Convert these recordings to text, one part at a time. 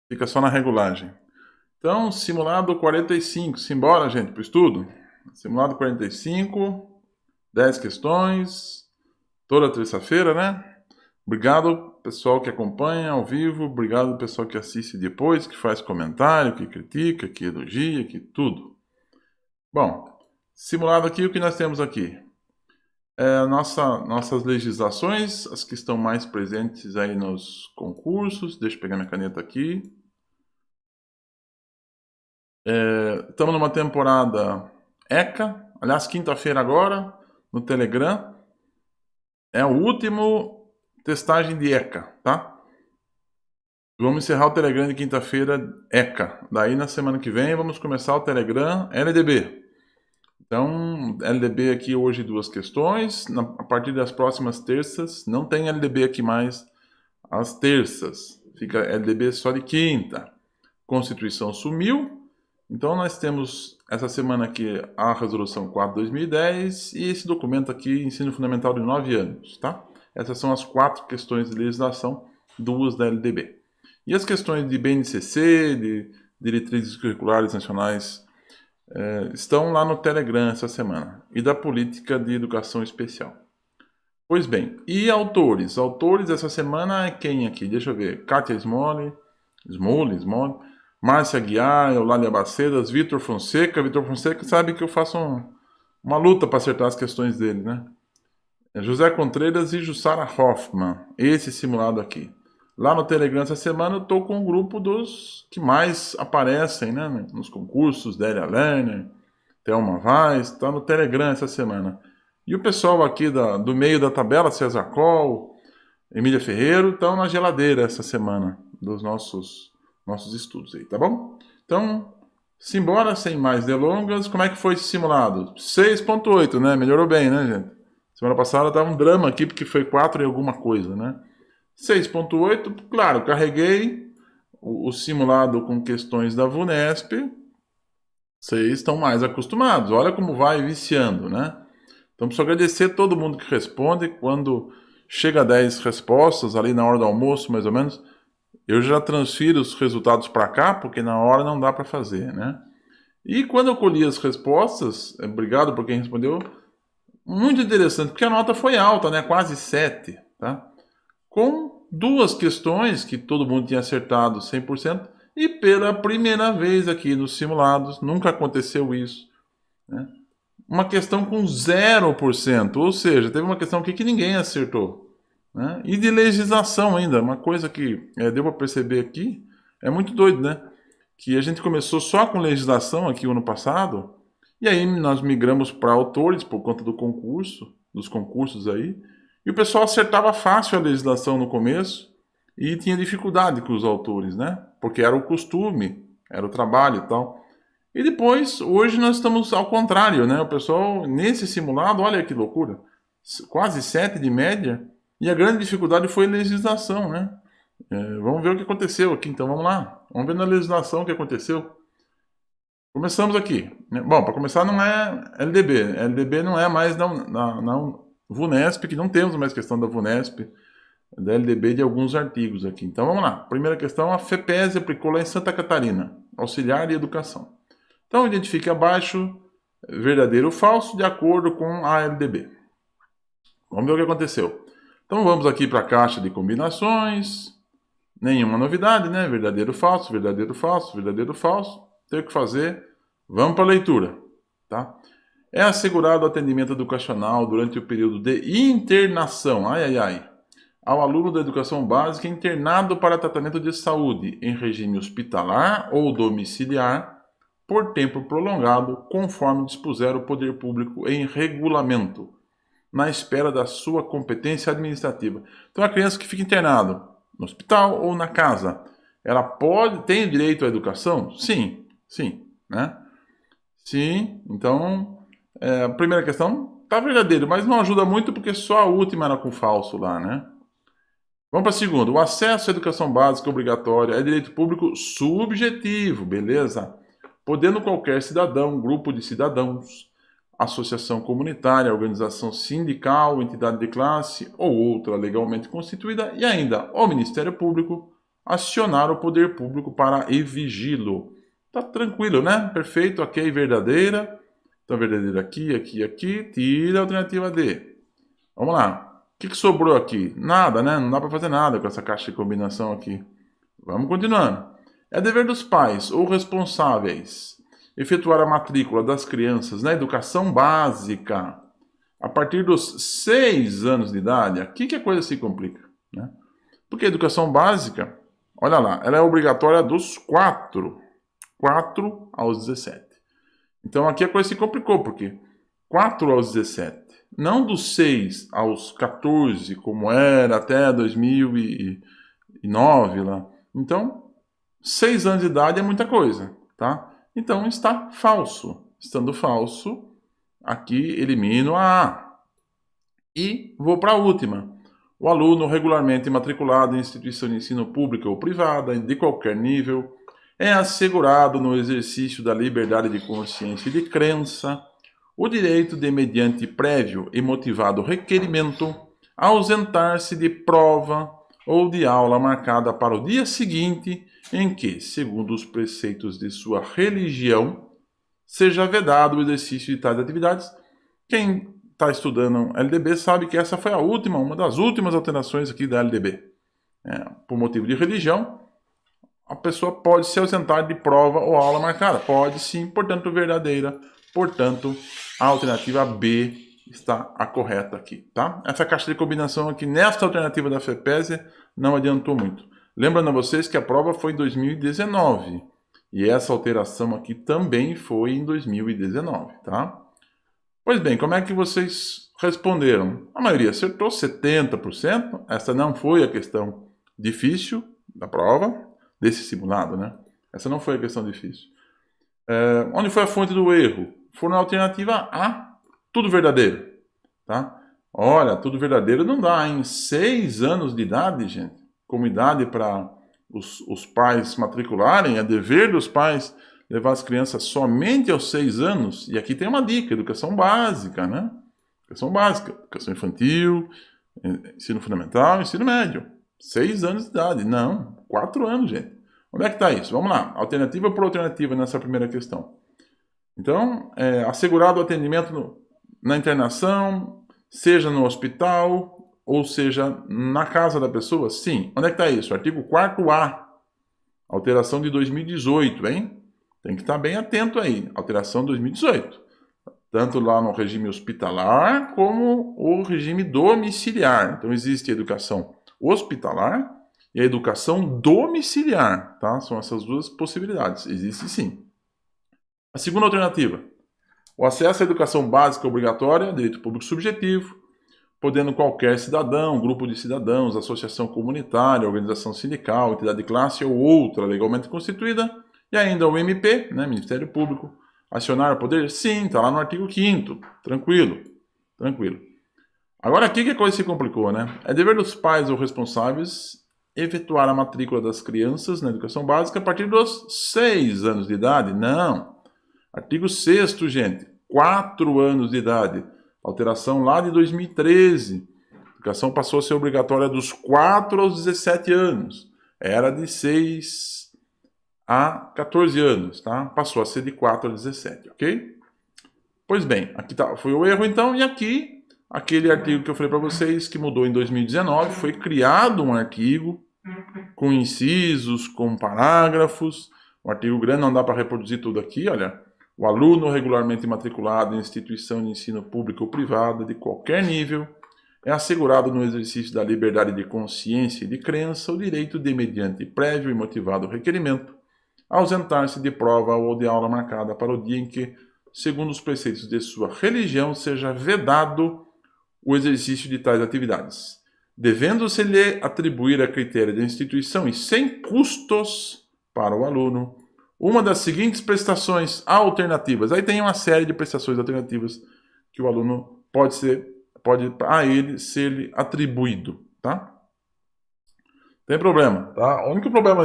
Fica só na regulagem. Então, simulado 45. Simbora, gente, para o estudo. Simulado 45, 10 questões, toda terça-feira, né? Obrigado, pessoal que acompanha ao vivo. Obrigado, pessoal que assiste depois, que faz comentário, que critica, que elogia, que tudo. Bom, simulado aqui, o que nós temos aqui? Nossas legislações, as que estão mais presentes aí nos concursos. Deixa eu pegar minha caneta aqui. Estamos numa temporada ECA, aliás, quinta-feira agora, no Telegram. É o último testagem de ECA, tá? Vamos encerrar o Telegram de quinta-feira ECA. Daí na semana que vem vamos começar o Telegram LDB. Então, LDB aqui hoje 2 questões. A partir das próximas terças, não tem LDB aqui mais às terças. Fica LDB só de quinta. Constituição sumiu. Então nós temos essa semana aqui a resolução 4/2010 e esse documento aqui, ensino fundamental de 9 anos, tá? Essas são as 4 questões de legislação, 2 da LDB. E as questões de BNCC, de diretrizes curriculares nacionais, estão lá no Telegram essa semana. E da política de educação especial. Pois bem, e autores? Autores essa semana é quem aqui? Deixa eu ver. Kátia Smole, Márcia Aguiar, Eulália Bacedas, Vitor Fonseca. Vitor Fonseca sabe que eu faço uma luta para acertar as questões dele, né? José Contreras e Jussara Hoffmann. Esse simulado aqui. Lá no Telegram essa semana eu estou com o grupo dos que mais aparecem, né? Nos concursos, Délia Lerner, Thelma Vaz, está no Telegram essa semana. E o pessoal aqui do meio da tabela, César Coll, Emília Ferreiro, estão na geladeira essa semana dos nossos estudos aí, tá bom? Então, simbora, sem mais delongas. Como é que foi esse simulado? 6.8, né? Melhorou bem, né, gente? Semana passada tava um drama aqui, porque foi 4 e alguma coisa, né? 6.8, claro, carreguei o simulado com questões da VUNESP. Vocês estão mais acostumados. Olha como vai viciando, né? Então, preciso agradecer a todo mundo que responde. Quando chega a 10 respostas, ali na hora do almoço, mais ou menos, eu já transfiro os resultados para cá, porque na hora não dá para fazer, né? E quando eu colhi as respostas, obrigado por quem respondeu, muito interessante, porque a nota foi alta, né? Quase 7, tá? Com 2 questões que todo mundo tinha acertado 100%, e pela primeira vez aqui nos simulados, nunca aconteceu isso, né? Uma questão com 0%, ou seja, teve uma questão aqui que ninguém acertou, né? E de legislação ainda, uma coisa que deu para perceber aqui, é muito doido, né? Que a gente começou só com legislação aqui o ano passado, e aí nós migramos para autores por conta do concurso, dos concursos aí, e o pessoal acertava fácil a legislação no começo e tinha dificuldade com os autores, né? Porque era o costume, era o trabalho e tal. E depois, hoje nós estamos ao contrário, né? O pessoal, nesse simulado, olha que loucura, quase 7 de média, e a grande dificuldade foi legislação, né? Vamos ver o que aconteceu aqui, então vamos lá. Vamos ver na legislação o que aconteceu. Começamos aqui, né? Bom, para começar não é LDB. LDB não é mais na VUNESP, que não temos mais questão da VUNESP, da LDB de alguns artigos aqui. Então vamos lá. Primeira questão, a FEPESE aplicou lá em Santa Catarina, auxiliar de educação. Então identifique abaixo verdadeiro ou falso de acordo com a LDB. Vamos ver o que aconteceu. Então vamos aqui para a caixa de combinações. Nenhuma novidade, né? Verdadeiro, falso, verdadeiro, falso, verdadeiro, falso. Tem o que fazer. Vamos para a leitura, tá? É assegurado atendimento educacional durante o período de internação, ao aluno da educação básica internado para tratamento de saúde em regime hospitalar ou domiciliar por tempo prolongado, conforme dispuser o poder público em regulamento, na espera da sua competência administrativa. Então, a criança que fica internado no hospital ou na casa, ela tem direito à educação? Sim, né? Sim, então, a primeira questão está verdadeiro, mas não ajuda muito porque só a última era com falso lá, né? Vamos para a segunda. O acesso à educação básica obrigatória é direito público subjetivo, beleza? Podendo qualquer cidadão, grupo de cidadãos, associação comunitária, organização sindical, entidade de classe ou outra legalmente constituída e ainda o Ministério Público acionar o poder público para evigi-lo. Tá tranquilo, né? Perfeito, ok, verdadeira. Então, verdadeira aqui, aqui, aqui. Tira a alternativa D. Vamos lá. O que sobrou aqui? Nada, né? Não dá para fazer nada com essa caixa de combinação aqui. Vamos continuando. É dever dos pais ou responsáveis efetuar a matrícula das crianças na educação básica a partir dos 6 anos de idade. Aqui que a coisa se complica, né? Porque a educação básica, olha lá, ela é obrigatória dos 4 aos 17. Então aqui a coisa se complicou, porque 4 aos 17, não dos 6 aos 14, como era até 2009 lá. Então, 6 anos de idade é muita coisa, tá? Então está falso. Estando falso, aqui elimino a A. E vou para a última. O aluno regularmente matriculado em instituição de ensino pública ou privada, de qualquer nível, é assegurado no exercício da liberdade de consciência e de crença o direito de, mediante prévio e motivado requerimento, ausentar-se de prova ou de aula marcada para o dia seguinte em que, segundo os preceitos de sua religião, seja vedado o exercício de tais atividades. Quem está estudando LDB sabe que essa foi uma das últimas alterações aqui da LDB. Por motivo de religião, a pessoa pode se ausentar de prova ou aula marcada. Pode sim, portanto, verdadeira. Portanto, a alternativa B está a correta aqui, tá? Essa caixa de combinação aqui, nesta alternativa da FEPESE, não adiantou muito. Lembrando a vocês que a prova foi em 2019. E essa alteração aqui também foi em 2019, tá? Pois bem, como é que vocês responderam? A maioria acertou, 70%. Essa não foi a questão difícil da prova, desse simulado, né? Essa não foi a questão difícil. Onde foi a fonte do erro? Foi na alternativa A, tudo verdadeiro, tá? Olha, tudo verdadeiro não dá, em 6 anos de idade, gente, como idade para os pais matricularem, é dever dos pais levar as crianças somente aos 6 anos. E aqui tem uma dica, educação básica, né? Educação básica, educação infantil, ensino fundamental, ensino médio. 6 anos de idade, não, 4 anos, gente. Onde é que está isso? Vamos lá, alternativa por alternativa nessa primeira questão. Então, assegurado o atendimento na internação, seja no hospital, ou seja, na casa da pessoa? Sim. Onde é que está isso? Artigo 4A, alteração de 2018, hein? Tem que estar bem atento aí, alteração 2018. Tanto lá no regime hospitalar, como o regime domiciliar. Então, existe a educação hospitalar e a educação domiciliar, tá? São essas duas possibilidades, existe sim. A segunda alternativa, o acesso à educação básica obrigatória, direito público subjetivo, podendo qualquer cidadão, grupo de cidadãos, associação comunitária, organização sindical, entidade de classe ou outra legalmente constituída, e ainda o MP, né, Ministério Público, acionar o poder? Sim, está lá no artigo 5º, tranquilo, tranquilo. Agora aqui que a coisa se complicou, né? É dever dos pais ou responsáveis efetuar a matrícula das crianças na educação básica a partir dos 6 anos de idade? Não. Artigo 6º, gente, 4 anos de idade. Alteração lá de 2013. A educação passou a ser obrigatória dos 4 aos 17 anos. Era de 6 a 14 anos, tá? Passou a ser de 4 a 17, ok? Pois bem, aqui foi o erro então, e aqui, aquele artigo que eu falei para vocês, que mudou em 2019, foi criado um artigo com incisos, com parágrafos, um artigo grande, não dá para reproduzir tudo aqui, olha. O aluno regularmente matriculado em instituição de ensino público ou privada, de qualquer nível, é assegurado no exercício da liberdade de consciência e de crença o direito de, mediante prévio e motivado requerimento, ausentar-se de prova ou de aula marcada para o dia em que, segundo os preceitos de sua religião, seja vedado o exercício de tais atividades, devendo-se-lhe atribuir a critério da instituição e sem custos para o aluno uma das seguintes prestações alternativas. Aí tem uma série de prestações alternativas que o aluno pode a ele ser atribuído, tá? Tem problema, tá? O único problema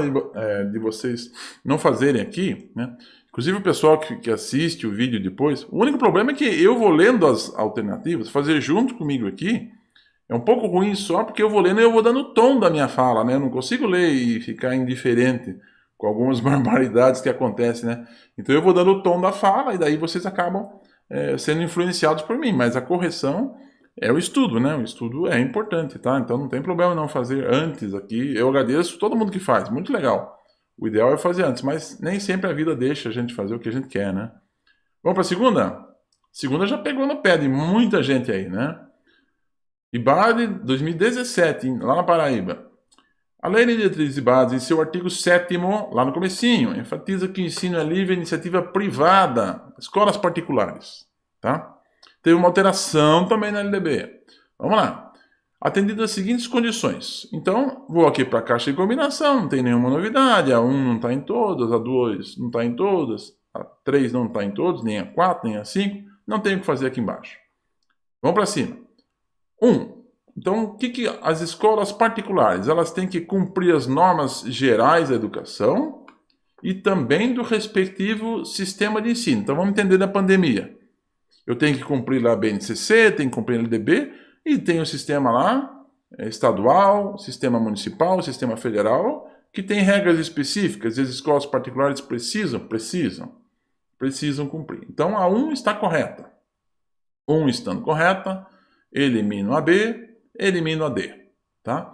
de vocês não fazerem aqui, né? Inclusive o pessoal que assiste o vídeo depois, o único problema é que eu vou lendo as alternativas, fazer junto comigo aqui, É um pouco ruim só porque eu vou lendo e eu vou dando o tom da minha fala, né? Eu não consigo ler e ficar indiferente com algumas barbaridades que acontecem, né? Então eu vou dando o tom da fala e daí vocês acabam sendo influenciados por mim. Mas a correção é o estudo, né? O estudo é importante, tá? Então não tem problema não fazer antes aqui. Eu agradeço todo mundo que faz, muito legal. O ideal é fazer antes, mas nem sempre a vida deixa a gente fazer o que a gente quer, né? Vamos para a segunda? Segunda já pegou no pé de muita gente aí, né? IBAD 2017, lá na Paraíba. A Lei de Diretrizes e Bases, em seu artigo 7º, lá no comecinho, enfatiza que o ensino é livre iniciativa privada, escolas particulares, tá? Teve uma alteração também na LDB. Vamos lá. Atendidas as seguintes condições. Então, vou aqui para a caixa de combinação, não tem nenhuma novidade, a 1 não está em todas, a 2 não está em todas, a 3 não está em todos, nem a 4, nem a 5, não tem o que fazer aqui embaixo. Vamos para cima. 1. Então, o que as escolas particulares? Elas têm que cumprir as normas gerais da educação e também do respectivo sistema de ensino. Então, vamos entender da pandemia. Eu tenho que cumprir lá a BNCC, tenho que cumprir a LDB e tem o sistema lá, estadual, sistema municipal, sistema federal, que tem regras específicas e as escolas particulares precisam cumprir. Então, a 1 está correta. 1 estando correta, elimino a B, elimino a D, tá?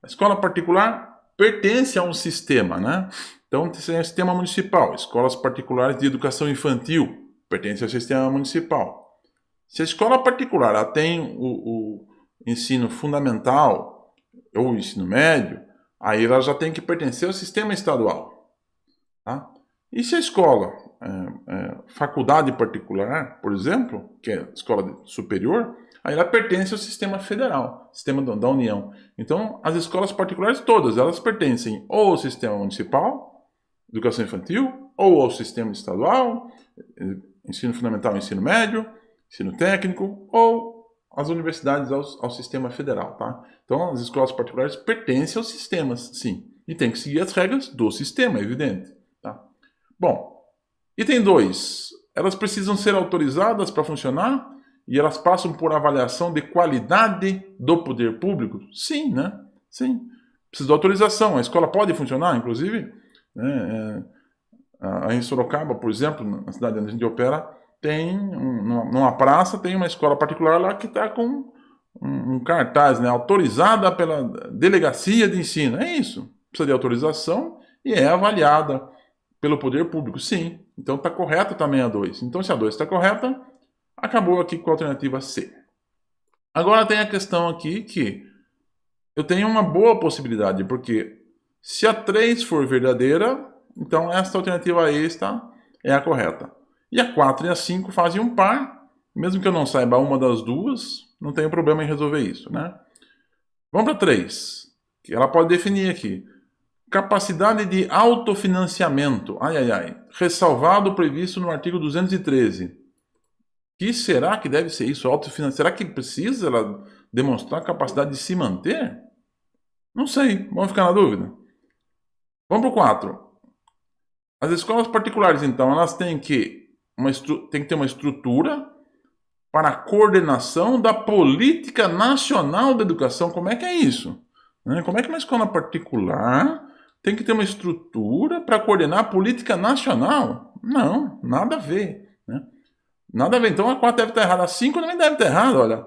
A escola particular pertence a um sistema, né? Então, tem o sistema municipal, escolas particulares de educação infantil, pertence ao sistema municipal. Se a escola particular ela tem o ensino fundamental ou o ensino médio, aí ela já tem que pertencer ao sistema estadual, tá? E se a escola, faculdade particular, por exemplo, que é escola superior, aí ela pertence ao sistema federal, sistema da União. Então, as escolas particulares todas, elas pertencem ou ao sistema municipal, educação infantil, ou ao sistema estadual, ensino fundamental, ensino médio, ensino técnico, ou as universidades ao sistema federal, tá? Então, as escolas particulares pertencem aos sistemas, sim. E tem que seguir as regras do sistema, é evidente, tá? Bom, item 2. Elas precisam ser autorizadas para funcionar? E elas passam por avaliação de qualidade do poder público? Sim, né? Sim. Precisa de autorização. A escola pode funcionar, inclusive. Né? Em Sorocaba, por exemplo, na cidade onde a gente opera, tem, numa praça, tem uma escola particular lá que está com um cartaz, né? Autorizada pela delegacia de ensino. É isso. Precisa de autorização e é avaliada pelo poder público. Sim. Então está correta também a 2. Então, se a 2 está correta, acabou aqui com a alternativa C. Agora tem a questão aqui que eu tenho uma boa possibilidade, porque se a 3 for verdadeira, então esta alternativa E é a correta. E a 4 e a 5 fazem um par, mesmo que eu não saiba uma das duas, não tenho problema em resolver isso, né? Vamos para 3, que ela pode definir aqui. Capacidade de autofinanciamento, ressalvado o previsto no artigo 213. Que será que deve ser isso? Autofinanciamento? Será que precisa ela demonstrar capacidade de se manter? Não sei, vamos ficar na dúvida. Vamos para o 4. As escolas particulares, então, elas têm que ter uma estrutura para a coordenação da política nacional da educação. Como é que é isso? Como é que uma escola particular tem que ter uma estrutura para coordenar a política nacional? Não, nada a ver, né? Nada a ver. Então a 4 deve estar errada. A 5 também deve estar errada. Olha,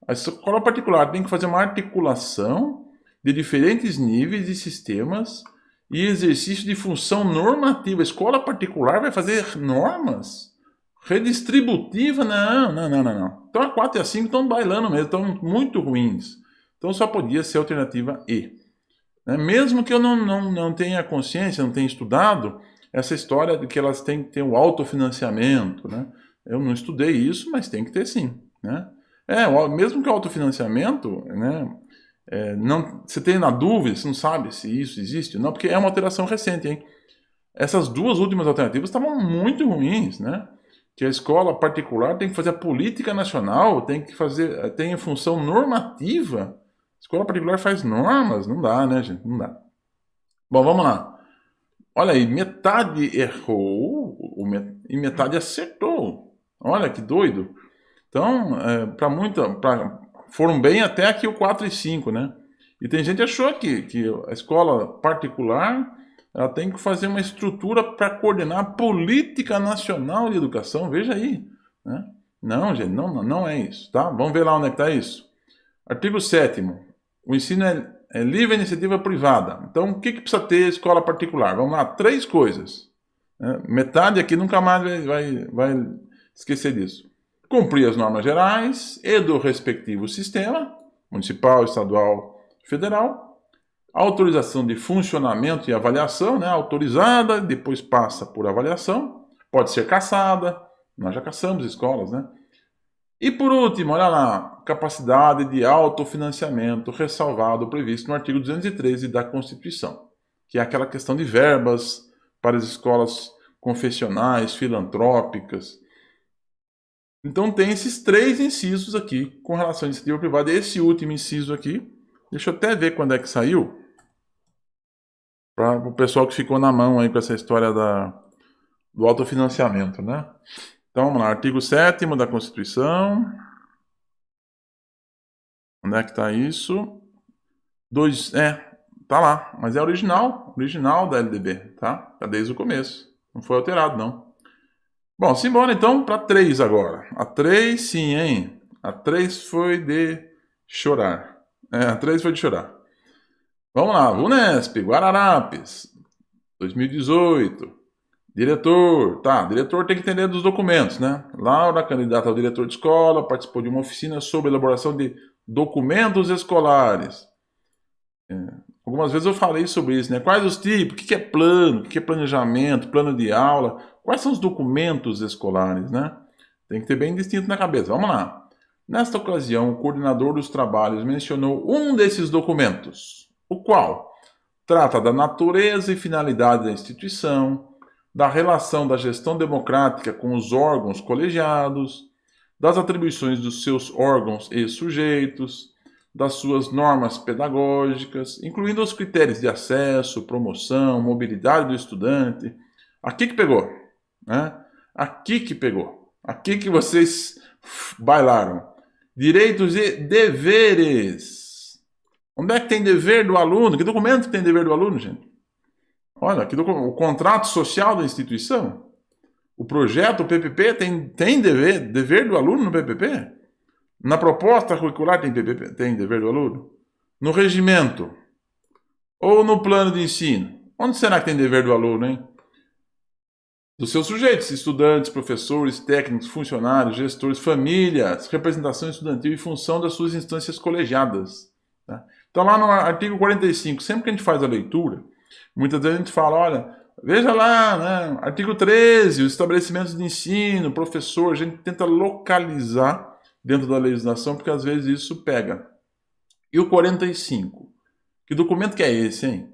a escola particular tem que fazer uma articulação de diferentes níveis e sistemas e exercício de função normativa. A escola particular vai fazer normas? Redistributiva? Não. Então a 4 e a 5 estão bailando mesmo, estão muito ruins. Então só podia ser a alternativa E. Mesmo que eu não tenha consciência, não tenha estudado essa história de que elas têm que ter um autofinanciamento, né? Eu não estudei isso, mas tem que ter sim, né? Mesmo que o autofinanciamento, né? Você tem na dúvida, você não sabe se isso existe, não, porque é uma alteração recente, hein? Essas duas últimas alternativas estavam muito ruins, né? Que a escola particular tem que fazer a política nacional, tem a função normativa. A escola particular faz normas, não dá, né, gente? Não dá. Bom, vamos lá. Olha aí, metade errou e metade acertou. Olha que doido. Então, para foram bem até aqui o 4 e 5, né? E tem gente que achou que a escola particular ela tem que fazer uma estrutura para coordenar a política nacional de educação. Veja aí, né? Não, gente, não é isso, tá? Vamos ver lá onde é que está isso. Artigo 7º. O ensino é livre iniciativa privada. Então, o que precisa ter escola particular? Vamos lá, 3 coisas. Metade aqui nunca mais vai esquecer disso. Cumprir as normas gerais e do respectivo sistema, municipal, estadual, federal. Autorização de funcionamento e avaliação, né? Autorizada, depois passa por avaliação. Pode ser cassada, nós já caçamos escolas, né? E por último, olha lá, capacidade de autofinanciamento ressalvado previsto no artigo 213 da Constituição, que é aquela questão de verbas para as escolas confessionais, filantrópicas. Então tem esses 3 incisos aqui com relação à iniciativa privada. Esse último inciso aqui, deixa eu até ver quando é que saiu, para o pessoal que ficou na mão aí com essa história do autofinanciamento, né? Então vamos lá, artigo 7º da Constituição. Onde é que está isso? Tá lá, mas é original da LDB, tá? Tá desde o começo, não foi alterado não. Bom, simbora então para 3 agora. A 3 sim, hein? A 3 foi de chorar. A 3 foi de chorar. Vamos lá, VUNESP, Guararapes, 2018. Diretor, tá, diretor tem que entender dos documentos, né? Laura, candidata ao diretor de escola, participou de uma oficina sobre elaboração de documentos escolares. Algumas vezes eu falei sobre isso, né? Quais os tipos, o que é plano, o que é planejamento, plano de aula, quais são os documentos escolares, né? Tem que ter bem distinto na cabeça. Vamos lá. Nesta ocasião, o coordenador dos trabalhos mencionou um desses documentos, o qual trata da natureza e finalidade da instituição, da relação da gestão democrática com os órgãos colegiados, das atribuições dos seus órgãos e sujeitos, das suas normas pedagógicas, incluindo os critérios de acesso, promoção, mobilidade do estudante. Aqui que pegou, né? Aqui que pegou. Aqui que vocês bailaram. Direitos e deveres. Onde é que tem dever do aluno? Que documento tem dever do aluno, gente? Olha, o contrato social da instituição, o projeto, o PPP, tem dever do aluno no PPP? Na proposta curricular tem dever do aluno? No regimento? Ou no plano de ensino? Onde será que tem dever do aluno, hein? Dos seus sujeitos, estudantes, professores, técnicos, funcionários, gestores, famílias, representação estudantil e função das suas instâncias colegiadas. Tá? Então lá no artigo 45, sempre que a gente faz a leitura, muitas vezes a gente fala, olha, veja lá, né, artigo 13, os estabelecimentos de ensino, professor, a gente tenta localizar dentro da legislação, porque às vezes isso pega. E o 45? Que documento que é esse, hein?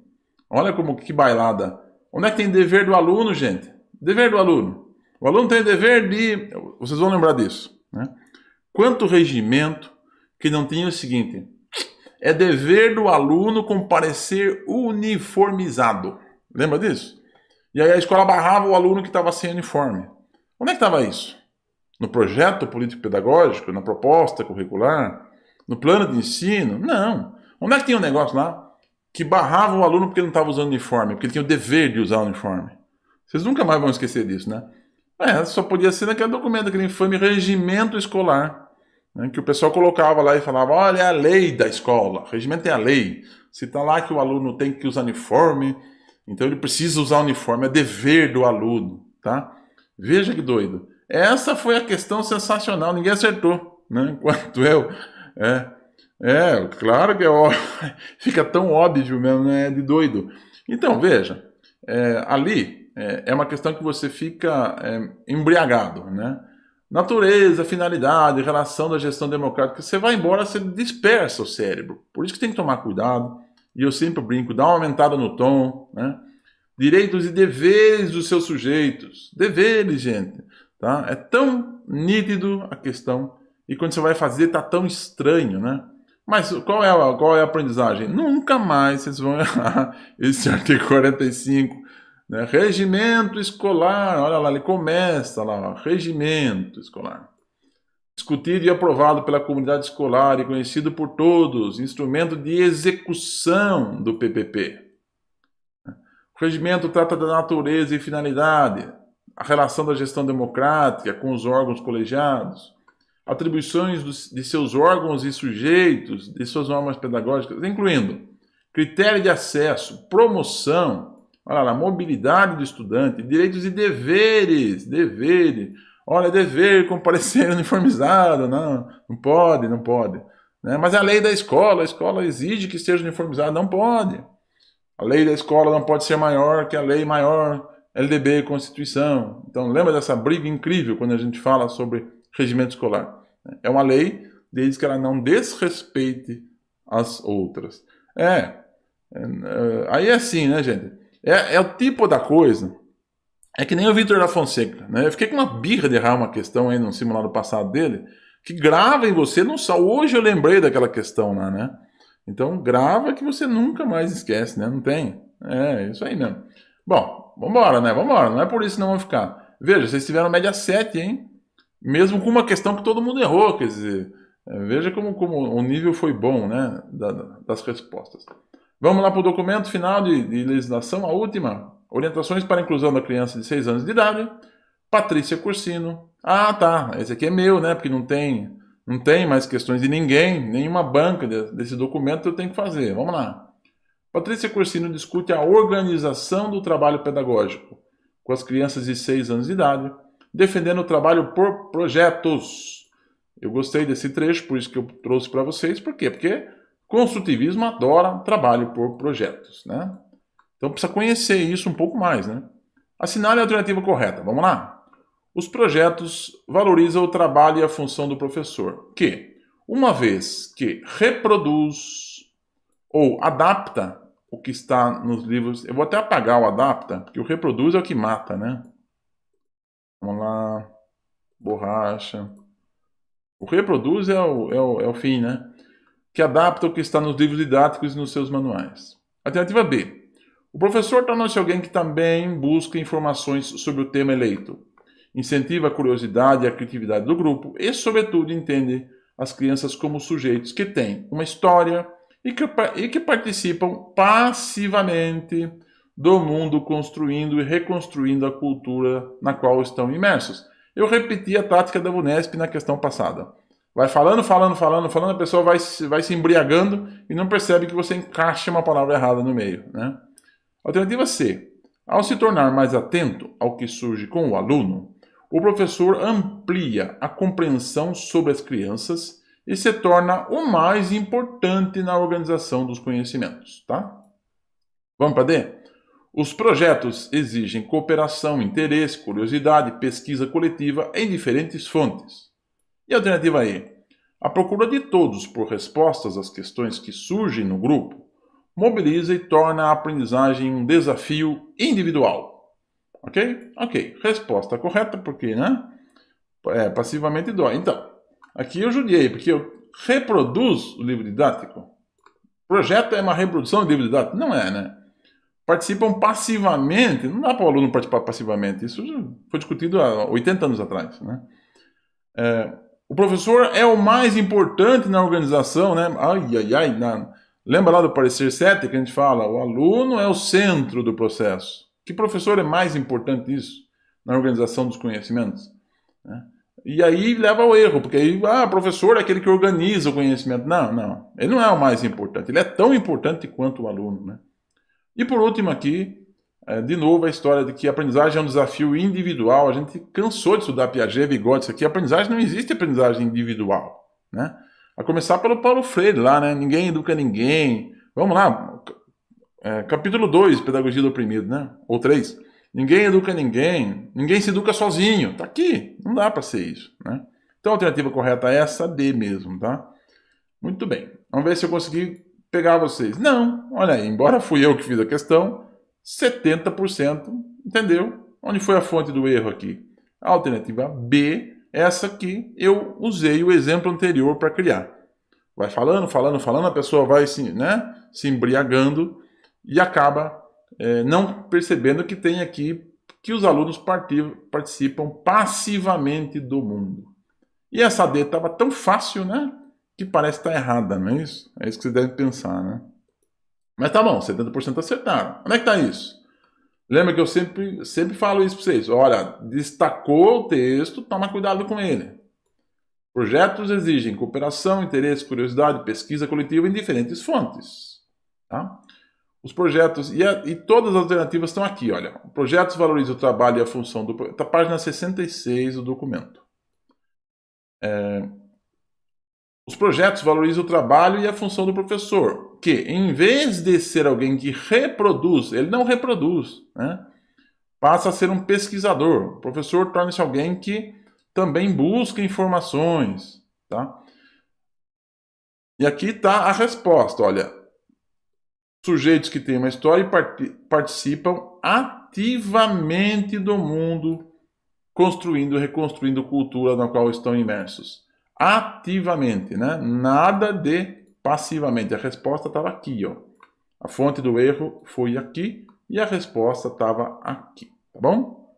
Olha que bailada. Onde é que tem dever do aluno, gente? Dever do aluno. O aluno tem dever de... Vocês vão lembrar disso, né? Quanto regimento que não tinha o seguinte... É dever do aluno comparecer uniformizado. Lembra disso? E aí a escola barrava o aluno que estava sem uniforme. Onde é que estava isso? No projeto político-pedagógico? Na proposta curricular? No plano de ensino? Não. Onde é que tinha um negócio lá que barrava o aluno porque ele não estava usando uniforme? Porque ele tinha o dever de usar uniforme. Vocês nunca mais vão esquecer disso, né? Só podia ser naquele documento, aquele infame regimento escolar. Que o pessoal colocava lá e falava, olha, é a lei da escola, o regimento é a lei. Se está lá que o aluno tem que usar uniforme, então ele precisa usar uniforme, é dever do aluno, tá? Veja que doido. Essa foi a questão sensacional, ninguém acertou, né? Enquanto eu... claro que é óbvio, fica tão óbvio mesmo, né? De doido. Então, veja, ali é uma questão que você fica embriagado, né? Natureza, finalidade, relação da gestão democrática, você vai embora, você dispersa o cérebro. Por isso que tem que tomar cuidado, e eu sempre brinco, dá uma aumentada no tom, né? Direitos e deveres dos seus sujeitos. Deveres, gente. Tá? É tão nítido a questão, e quando você vai fazer, tá tão estranho, né? Mas qual é a aprendizagem? Nunca mais vocês vão errar esse artigo 45, né? Regimento escolar, olha lá, ele começa lá, ó, regimento escolar. discutido e aprovado pela comunidade escolar e conhecido por todos, instrumento de execução do PPP. O regimento trata da natureza e finalidade, a relação da gestão democrática com os órgãos colegiados, atribuições de seus órgãos e sujeitos, de suas normas pedagógicas, incluindo critério de acesso, promoção, olha lá, mobilidade do estudante, direitos e deveres, olha, dever comparecer uniformizado, não pode, né? Mas a lei da escola, a escola exige que esteja uniformizado, não pode. A lei da escola não pode ser maior que a lei maior, LDB, Constituição. Então lembra dessa briga incrível quando a gente fala sobre regimento escolar. É uma lei desde que ela não desrespeite as outras. Aí é assim, né, gente? É o tipo da coisa. É que nem o Vitor da Fonseca, né? Eu fiquei com uma birra de errar uma questão aí no simulado passado dele, que grava em você, não só. Hoje eu lembrei daquela questão lá, né? Então grava que você nunca mais esquece, né? Não tem? É isso aí mesmo. Bom, vambora, né? Vambora. Não é por isso que não vão ficar. Veja, vocês tiveram média 7, hein? Mesmo com uma questão que todo mundo errou, quer dizer, veja como o nível foi bom, né? Das respostas. Vamos lá para o documento final de legislação, a última. Orientações para a inclusão da criança de 6 anos de idade. Patrícia Cursino. Ah, tá. Esse aqui é meu, né? Porque não tem mais questões de ninguém, nenhuma banca desse documento eu tenho que fazer. Vamos lá. Patrícia Cursino discute a organização do trabalho pedagógico com as crianças de 6 anos de idade, defendendo o trabalho por projetos. Eu gostei desse trecho, por isso que eu trouxe para vocês. Por quê? Porque construtivismo adora trabalho por projetos, né? Então precisa conhecer isso um pouco mais, né? Assinale a alternativa correta. Vamos lá? Os projetos valorizam o trabalho e a função do professor, que, uma vez que reproduz ou adapta o que está nos livros... Eu vou até apagar o adapta, porque o reproduz é o que mata, né? Vamos lá. Borracha. O reproduz é o fim, né? Que adapta o que está nos livros didáticos e nos seus manuais. Alternativa B. O professor torna-se alguém que também busca informações sobre o tema eleito, incentiva a curiosidade e a criatividade do grupo e, sobretudo, entende as crianças como sujeitos que têm uma história e que participam passivamente do mundo, construindo e reconstruindo a cultura na qual estão imersos. Eu repeti a tática da VUNESP na questão passada. Vai falando, a pessoa vai se embriagando e não percebe que você encaixa uma palavra errada no meio, né? Alternativa C. Ao se tornar mais atento ao que surge com o aluno, o professor amplia a compreensão sobre as crianças e se torna o mais importante na organização dos conhecimentos, tá? Vamos para D? Os projetos exigem cooperação, interesse, curiosidade, pesquisa coletiva em diferentes fontes. E a alternativa E? A procura de todos por respostas às questões que surgem no grupo mobiliza e torna a aprendizagem um desafio individual. Ok? Ok. Resposta correta, porque, né? Passivamente dói. Então, aqui eu judiei, porque eu reproduzo o livro didático. Projeto é uma reprodução do livro didático? Não é, né? Participam passivamente. Não dá para o aluno participar passivamente. Isso já foi discutido há 80 anos atrás, né? O professor é o mais importante na organização, né? Lembra lá do parecer 7 que a gente fala? O aluno é o centro do processo. Que professor é mais importante isso na organização dos conhecimentos? Né? E aí leva ao erro, porque aí, o professor é aquele que organiza o conhecimento. Não. Ele não é o mais importante. Ele é tão importante quanto o aluno, né? E por último aqui, de novo a história de que a aprendizagem é um desafio individual. A gente cansou de estudar Piaget, Vygotsky aqui. A aprendizagem não existe aprendizagem individual, né? A começar pelo Paulo Freire lá, né? Ninguém educa ninguém. Vamos lá. Capítulo 2, Pedagogia do Oprimido, né? Ou 3. Ninguém educa ninguém. Ninguém se educa sozinho. Tá aqui. Não dá para ser isso, né? Então a alternativa correta é essa D mesmo, tá? Muito bem. Vamos ver se eu consegui pegar vocês. Não. Olha aí. Embora fui eu que fiz a questão, 70% entendeu? Onde foi a fonte do erro aqui? A alternativa B, essa aqui, eu usei o exemplo anterior para criar. Vai falando, a pessoa vai se embriagando e acaba não percebendo que tem aqui que os alunos participam passivamente do mundo. E essa D estava tão fácil, né? Que parece estar errada, não é isso? É isso que você deve pensar, né? Mas tá bom, 70% acertaram. Onde é que está isso? Lembra que eu sempre falo isso para vocês. Olha, destacou o texto, toma cuidado com ele. Projetos exigem cooperação, interesse, curiosidade, pesquisa coletiva em diferentes fontes. Tá? Os projetos, e todas as alternativas estão aqui, olha. Projetos valorizam o trabalho e a função do... Está página 66 do documento. Os projetos valorizam o trabalho e a função do professor, que, em vez de ser alguém que reproduz, ele não reproduz, né? Passa a ser um pesquisador. O professor torna-se alguém que também busca informações. Tá? E aqui está a resposta, olha. Sujeitos que têm uma história e participam ativamente do mundo, construindo e reconstruindo cultura na qual estão imersos. Ativamente, né? Nada de passivamente. A resposta estava aqui, ó. A fonte do erro foi aqui e a resposta estava aqui, tá bom?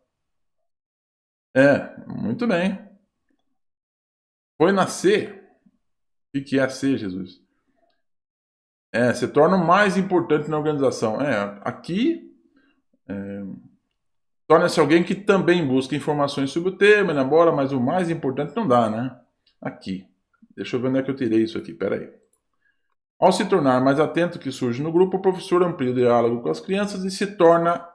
Muito bem. Foi na C. O que é C, Jesus? Se torna o mais importante na organização. Aqui torna-se alguém que também busca informações sobre o tema, elabora, mas o mais importante não dá, né? Aqui. Deixa eu ver onde é que eu tirei isso aqui, peraí. Ao se tornar mais atento ao que surge no grupo, o professor amplia o diálogo com as crianças e se torna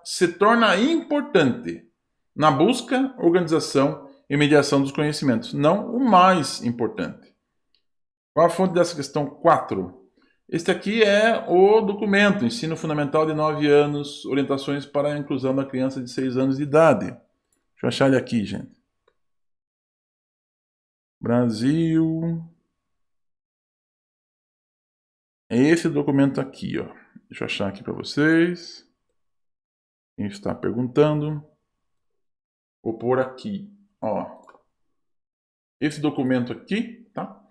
importante na busca, organização e mediação dos conhecimentos, não o mais importante. Qual a fonte dessa questão 4? Este aqui é o documento, Ensino Fundamental de 9 anos, Orientações para a Inclusão da Criança de 6 anos de idade. Deixa eu achar ele aqui, gente. Brasil. É esse documento aqui, ó. Deixa eu achar aqui para vocês. Quem está perguntando. Vou pôr aqui, ó. Esse documento aqui, tá?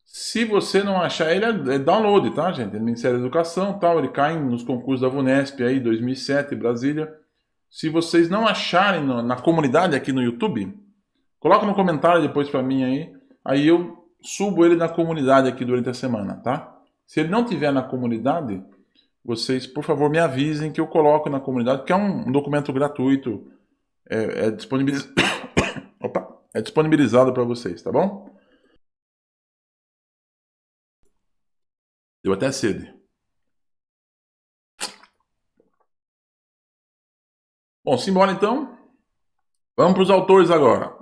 Se você não achar ele, é download, tá, gente? É do Ministério da Educação, tal. Ele cai nos concursos da VUNESP aí, 2007, Brasília. Se vocês não acharem na comunidade aqui no YouTube, coloca no comentário depois para mim aí. Aí eu subo ele na comunidade aqui durante a semana, tá? Se ele não tiver na comunidade, vocês, por favor, me avisem que eu coloco na comunidade, porque é um documento gratuito, é disponibilizado para vocês, tá bom? Deu até sede. Bom, simbora então. Vamos para os autores agora.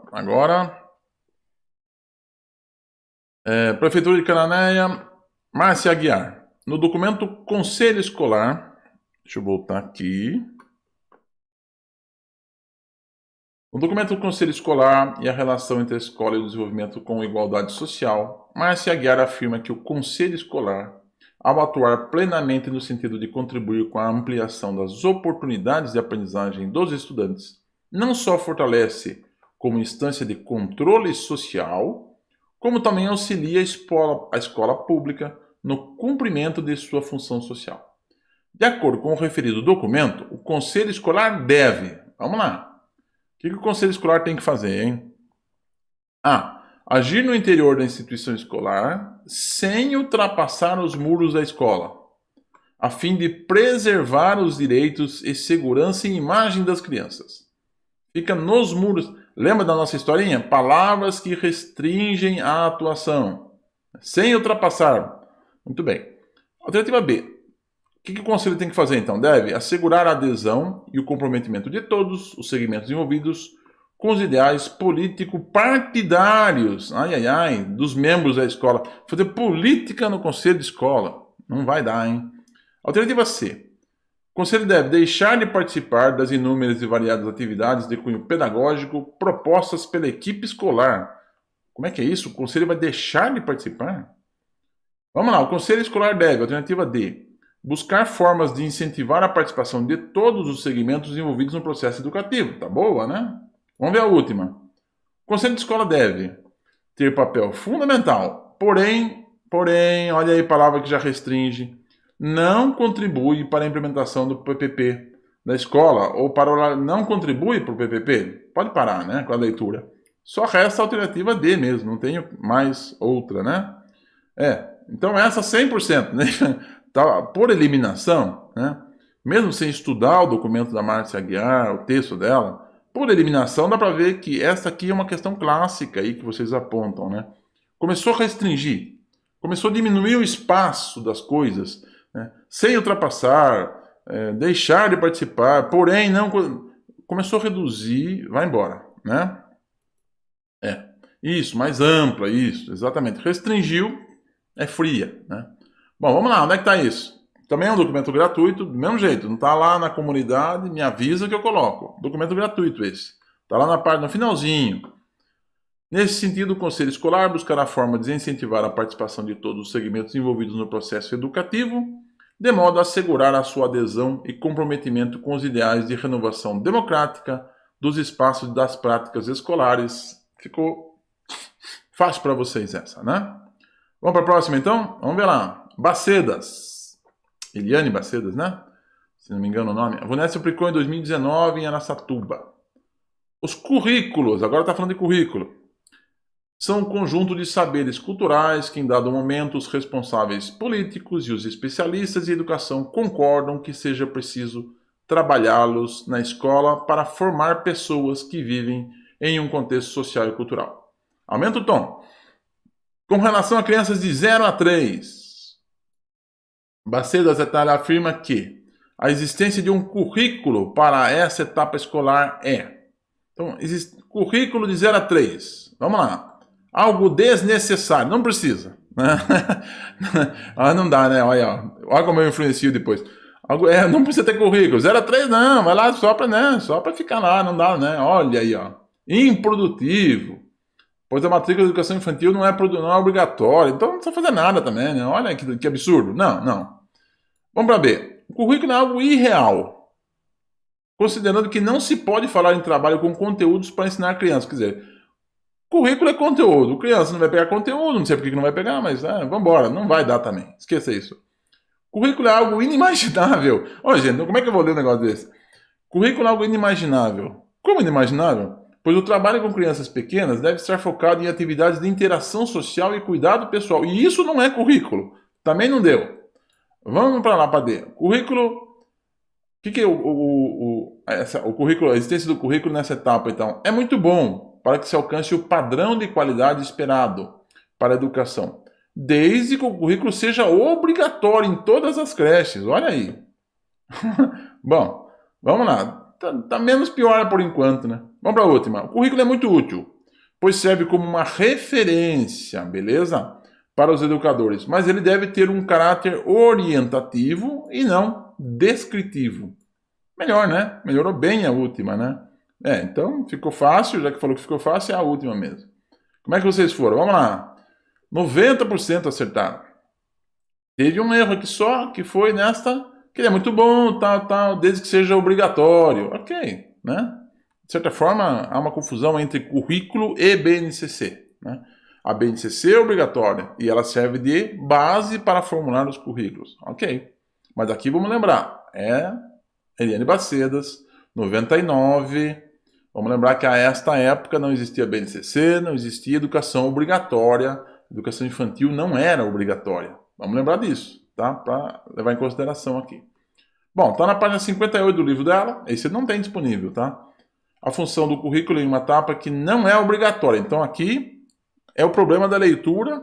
Prefeitura de Cananéia, Márcia Aguiar. No documento Conselho Escolar, deixa eu voltar aqui. No documento do Conselho Escolar e a relação entre a escola e o desenvolvimento com igualdade social, Márcia Aguiar afirma que o Conselho Escolar, ao atuar plenamente no sentido de contribuir com a ampliação das oportunidades de aprendizagem dos estudantes, não só fortalece como instância de controle social, como também auxilia a escola pública no cumprimento de sua função social. De acordo com o referido documento, o Conselho Escolar deve, vamos lá, o que o Conselho Escolar tem que fazer, hein? Agir no interior da instituição escolar sem ultrapassar os muros da escola, a fim de preservar os direitos e segurança e imagem das crianças. Fica nos muros. Lembra da nossa historinha? Palavras que restringem a atuação, sem ultrapassar. Muito bem. Alternativa B. O que o Conselho tem que fazer, então? Deve assegurar a adesão e o comprometimento de todos os segmentos envolvidos com os ideais político-partidários, dos membros da escola. Fazer política no Conselho de Escola. Não vai dar, hein? Alternativa C. O Conselho deve deixar de participar das inúmeras e variadas atividades de cunho pedagógico propostas pela equipe escolar. Como é que é isso? O Conselho vai deixar de participar? Vamos lá, o Conselho Escolar deve, alternativa D, buscar formas de incentivar a participação de todos os segmentos envolvidos no processo educativo. Tá boa, né? Vamos ver a última. O Conselho de Escola deve ter papel fundamental, porém, olha aí a palavra que já restringe, não contribui para a implementação do PPP da escola, ou não contribui para o PPP, pode parar, né, com a leitura, Só resta a alternativa D mesmo, não tenho mais outra, né? Então essa 100%, né? Tá, por eliminação, né? Mesmo sem estudar o documento da Márcia Aguiar, o texto dela, por eliminação dá para ver que essa aqui é uma questão clássica aí que vocês apontam, né? Começou a restringir, começou a diminuir o espaço das coisas, né? Sem ultrapassar, deixar de participar, porém não começou a reduzir, vai embora, né? Isso, mais ampla, isso, exatamente. Restringiu, é fria, né? Bom, vamos lá, onde é que está isso? Também é um documento gratuito, do mesmo jeito, não está lá na comunidade, me avisa que eu coloco. Documento gratuito esse. Está lá na parte, no finalzinho. Nesse sentido, o Conselho Escolar buscará forma de incentivar a participação de todos os segmentos envolvidos no processo educativo, de modo a assegurar a sua adesão e comprometimento com os ideais de renovação democrática dos espaços das práticas escolares. Ficou fácil para vocês essa, né? Vamos para a próxima, então? Vamos ver lá. Bacedas. Eliane Bacedas, né? Se não me engano o nome. A VUNESP aplicou em 2019 em Araçatuba. Os currículos, agora está falando de currículo, são um conjunto de saberes culturais que, em dado momento, os responsáveis políticos e os especialistas em educação concordam que seja preciso trabalhá-los na escola para formar pessoas que vivem em um contexto social e cultural. Aumenta o tom. Com relação a crianças de 0 a 3, Bacedas et al. Afirma que a existência de um currículo para essa etapa escolar é. Então, existe currículo de 0 a 3. Vamos lá. Algo desnecessário, não precisa. Não dá, né? Olha como eu influencio depois. Não precisa ter currículo. 0 a 3 não, vai lá só para ficar lá, não dá, né? Olha aí, ó. Improdutivo. Pois a matrícula de educação infantil não é obrigatória, então não precisa fazer nada também, né? Olha que absurdo. Não. Vamos para B. O currículo é algo irreal, considerando que não se pode falar em trabalho com conteúdos para ensinar crianças. Quer dizer, currículo é conteúdo. Criança não vai pegar conteúdo, não sei por que não vai pegar, mas vamos embora, não vai dar também. Esqueça isso. Currículo é algo inimaginável. Olha, gente, como é que eu vou ler um negócio desse? Currículo é algo inimaginável. Como inimaginável? Pois o trabalho com crianças pequenas deve estar focado em atividades de interação social e cuidado pessoal. E isso não é currículo. Também não deu. Vamos para lá, para D. Currículo. O que é o currículo, a existência do currículo nessa etapa, então? É muito bom para que se alcance o padrão de qualidade esperado para a educação, desde que o currículo seja obrigatório em todas as creches. Olha aí. Bom, vamos lá. Tá menos pior por enquanto, né? Vamos para a última. O currículo é muito útil, pois serve como uma referência, beleza? Para os educadores. Mas ele deve ter um caráter orientativo e não descritivo. Melhor, né? Melhorou bem a última, né? Então ficou fácil, já que falou que ficou fácil, é a última mesmo. Como é que vocês foram? Vamos lá. 90% acertaram. Teve um erro aqui só, que foi nesta, que ele é muito bom, tal, desde que seja obrigatório. Ok, né? De certa forma, há uma confusão entre currículo e BNCC, né? A BNCC é obrigatória e ela serve de base para formular os currículos. Ok. Mas aqui vamos lembrar, Eliane Bacedas, 99. Vamos lembrar que a esta época não existia BNCC, não existia educação obrigatória. Educação infantil não era obrigatória. Vamos lembrar disso, tá? Para levar em consideração aqui. Bom, tá na página 58 do livro dela. Esse não tem disponível, tá? A função do currículo em uma etapa que não é obrigatória. Então aqui é o problema da leitura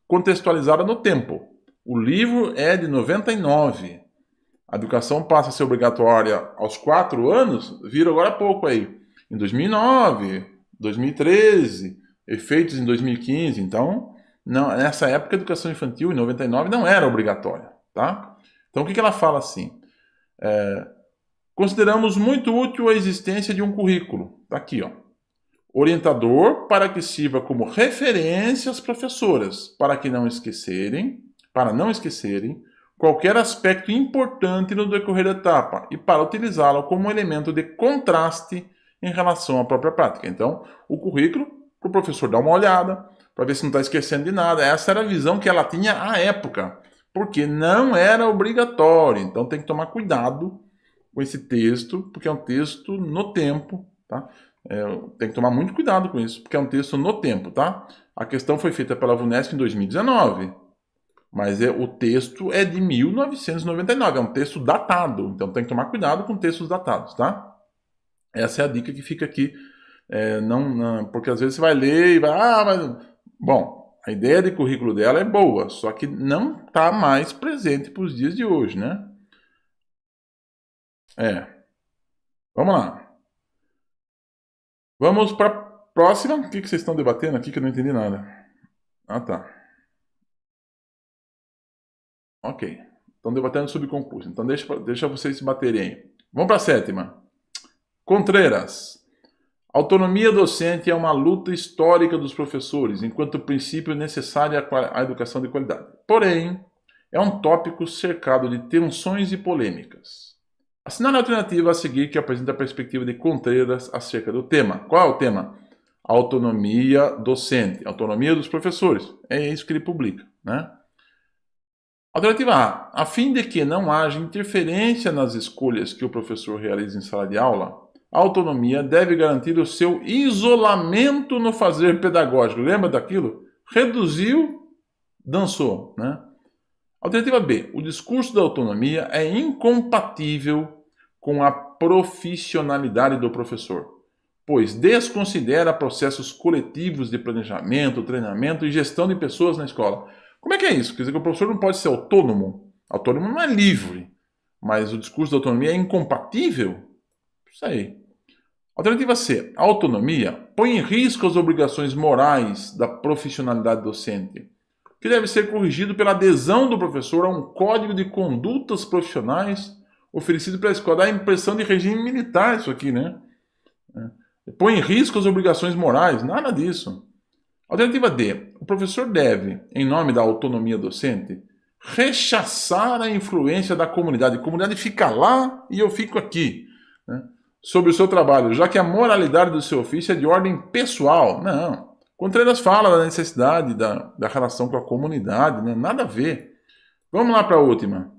contextualizada no tempo. O livro é de 99. A educação passa a ser obrigatória aos 4 anos, viram agora há pouco aí. Em 2009, 2013, efeitos em 2015. Então, nessa época, a educação infantil, em 99, não era obrigatória. Tá? Então, o que ela fala assim? Consideramos muito útil a existência de um currículo. Tá aqui, ó. Orientador para que sirva como referência às professoras, para não esquecerem qualquer aspecto importante no decorrer da etapa e para utilizá-lo como elemento de contraste em relação à própria prática. Então, o currículo, para o professor dar uma olhada, para ver se não está esquecendo de nada. Essa era a visão que ela tinha à época, porque não era obrigatório. Então, tem que tomar cuidado com esse texto, porque é um texto no tempo, tá? Tem que tomar muito cuidado com isso, porque é um texto no tempo, tá? A questão foi feita pela VUNESP em 2019, mas o texto é de 1999, é um texto datado, então tem que tomar cuidado com textos datados, tá? Essa é a dica que fica aqui, porque às vezes você vai ler e vai, mas... Bom, a ideia de currículo dela é boa, só que não está mais presente para os dias de hoje, né? Vamos lá. Vamos para a próxima. O que vocês estão debatendo aqui que eu não entendi nada? Ah, tá. Ok. Estão debatendo sobre concurso. Então deixa vocês se baterem aí. Vamos para a sétima. Contreras. Autonomia docente é uma luta histórica dos professores, enquanto princípio necessário à educação de qualidade. Porém, é um tópico cercado de tensões e polêmicas. Assinale a alternativa a seguir que apresenta a perspectiva de Contreras acerca do tema. Qual é o tema? Autonomia docente, autonomia dos professores. É isso que ele publica, né? Alternativa A. A fim de que não haja interferência nas escolhas que o professor realiza em sala de aula, a autonomia deve garantir o seu isolamento no fazer pedagógico. Lembra daquilo? Reduziu, dançou, né? Alternativa B. O discurso da autonomia é incompatível com a profissionalidade do professor, pois desconsidera processos coletivos de planejamento, treinamento e gestão de pessoas na escola. Como é que é isso? Quer dizer que o professor não pode ser autônomo. Autônomo não é livre, mas o discurso da autonomia é incompatível? Isso aí. Alternativa C. A autonomia põe em risco as obrigações morais da profissionalidade docente, que deve ser corrigido pela adesão do professor a um código de condutas profissionais oferecido pela escola. Dá a impressão de regime militar isso aqui, né? Põe em risco as obrigações morais. Nada disso. Alternativa D. O professor deve, em nome da autonomia docente, rechaçar a influência da comunidade. A comunidade fica lá e eu fico aqui, né, sobre o seu trabalho, já que a moralidade do seu ofício é de ordem pessoal. Não. Contreras fala da necessidade da relação com a comunidade, né? Nada a ver. Vamos lá para a última.